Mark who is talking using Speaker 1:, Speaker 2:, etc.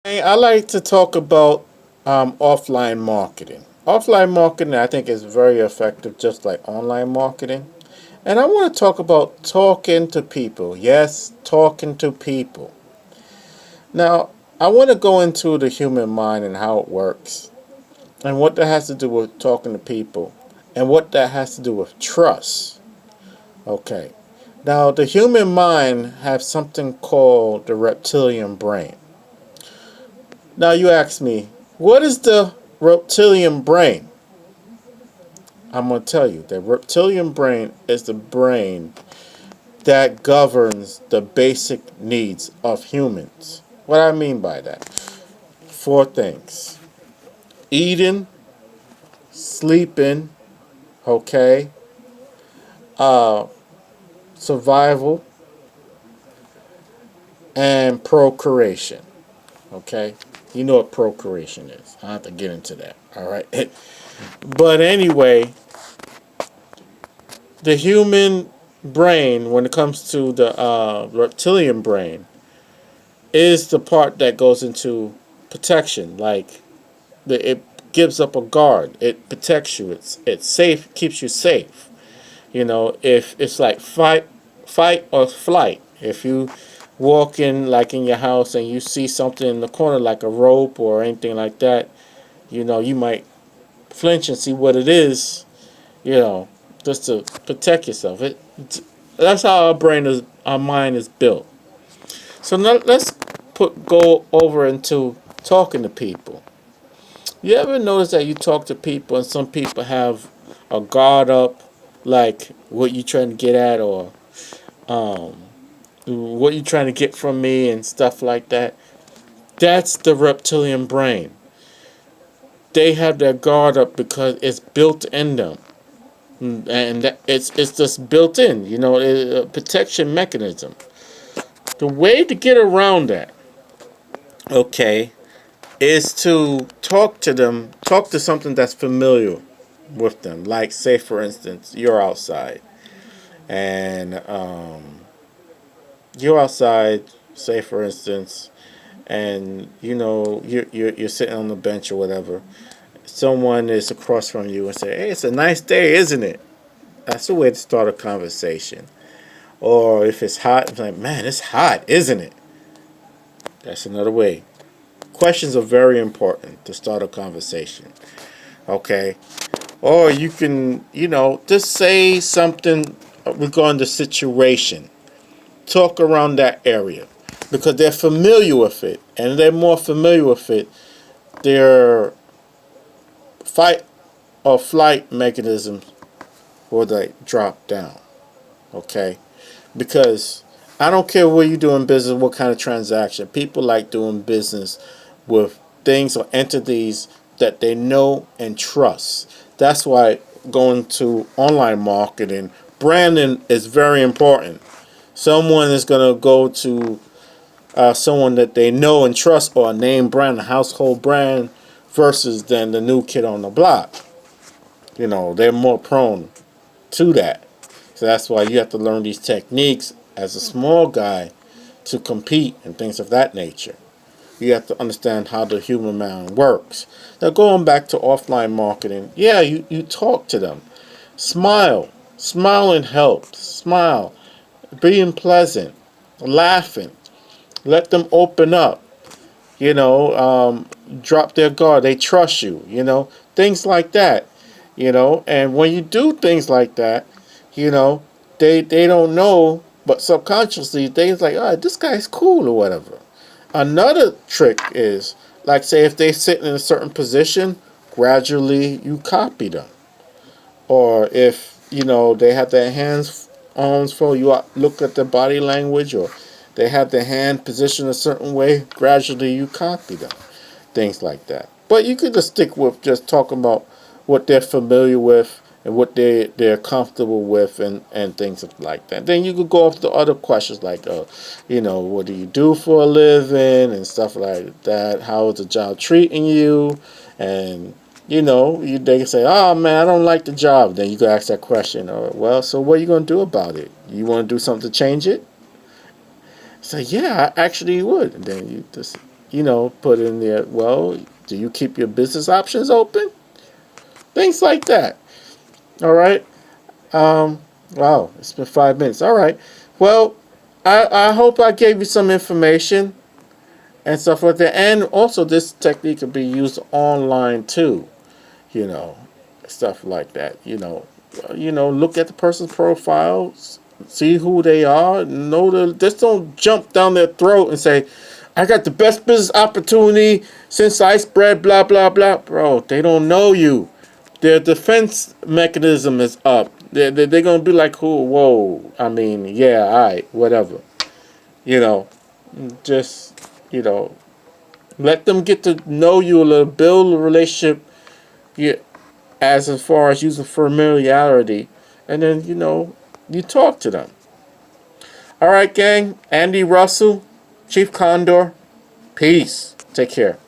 Speaker 1: I like to talk about offline marketing. Offline marketing, I think, is very effective, just like online marketing. And I want to talk about talking to people. Yes, talking to people. Now, I want to go into the human mind and how it works, and what that has to do with talking to people, and what that has to do with trust. Okay. Now, the human mind has something called the reptilian brain. Now, you ask me, what is the reptilian brain? I'm going to tell you. The reptilian brain is the brain that governs the basic needs of humans. What I mean by that? Four things: eating, sleeping, okay, uh, survival, and procreation. Okay, you know what procreation is. I don't have to get into that. All right, but anyway, the human brain, when it comes to the reptilian brain, is the part that goes into protection. Like it gives up a guard. It protects you. It's safe. Keeps you safe. You know, if it's like fight or flight. If you walk in like in your house and you see something in the corner like a rope or anything like that, you know, you might flinch and see what it is. You know, just to protect yourself. That's how our mind is built. So now let's go over into talking to people. You ever notice that you talk to people and some people have a guard up, like what you trying to get at, or um, what you trying to get from me and stuff like that? That's the reptilian brain. They have their guard up because it's built in them, and it's just built in. You know, a protection mechanism. The way to get around that, okay, is to talk to them, talk to something that's familiar with them. Like, say, for instance, and you're outside, say, for instance, and you know you're sitting on the bench or whatever. Someone is across from you and say, "Hey, it's a nice day, isn't it?" That's a way to start a conversation. Or if it's hot, it's like, "Man, it's hot, isn't it?" That's another way. Questions are very important to start a conversation. Okay. Or you can, you know, just say something regarding the situation. Talk around that area because they're familiar with it, and they're more familiar with it. Their fight or flight mechanisms will like drop down. Okay, because I don't care where you're doing business, what kind of transaction. People like doing business with things or entities that they know and trust. That's why going to online marketing, branding is very important. Someone is going to go to someone that they know and trust, or a name brand, a household brand, versus than the new kid on the block. You know, they're more prone to that. So that's why you have to learn these techniques as a small guy to compete and things of that nature. You have to understand how the human mind works. Now, going back to offline marketing, yeah, you talk to them. Smile. Smiling helps. Smile. Being pleasant. Laughing. Let them open up. You know, drop their guard. They trust you. You know, things like that. You know, and when you do things like that, you know, they don't know, but subconsciously they're like, oh, this guy's cool or whatever. Another trick is, like, say, if they sit in a certain position, gradually you copy them. Or if, you know, they have their arms full, you look at their body language, or they have their hand positioned a certain way, gradually you copy them. Things like that. But you could just stick with just talking about what they're familiar with and what they're comfortable with, and things like that. Then you could go off to other questions like, you know, what do you do for a living and stuff like that. How is the job treating you? And you know, they can say, oh man, I don't like the job. Then you could ask that question. Or, well, so what are you going to do about it? You want to do something to change it? Say, yeah, I actually would. And then you just put in there, well, do you keep your business options open? Things like that. All right. Wow, it's been 5 minutes. All right. Well, I hope I gave you some information and stuff like that. And also, this technique can be used online too. You know, stuff like that. Look at the person's profiles, see who they are. Just don't jump down their throat and say, "I got the best business opportunity since sliced bread." Blah blah blah, bro. They don't know you. Their defense mechanism is up. They're gonna be like, "Who? Whoa! I mean, yeah, all right, whatever." You know, just let them get to know you a little, build a relationship. Yeah, as far as using familiarity, and then you talk to them. All right, gang. Andy Russell, Chief Condor. Peace. Take care.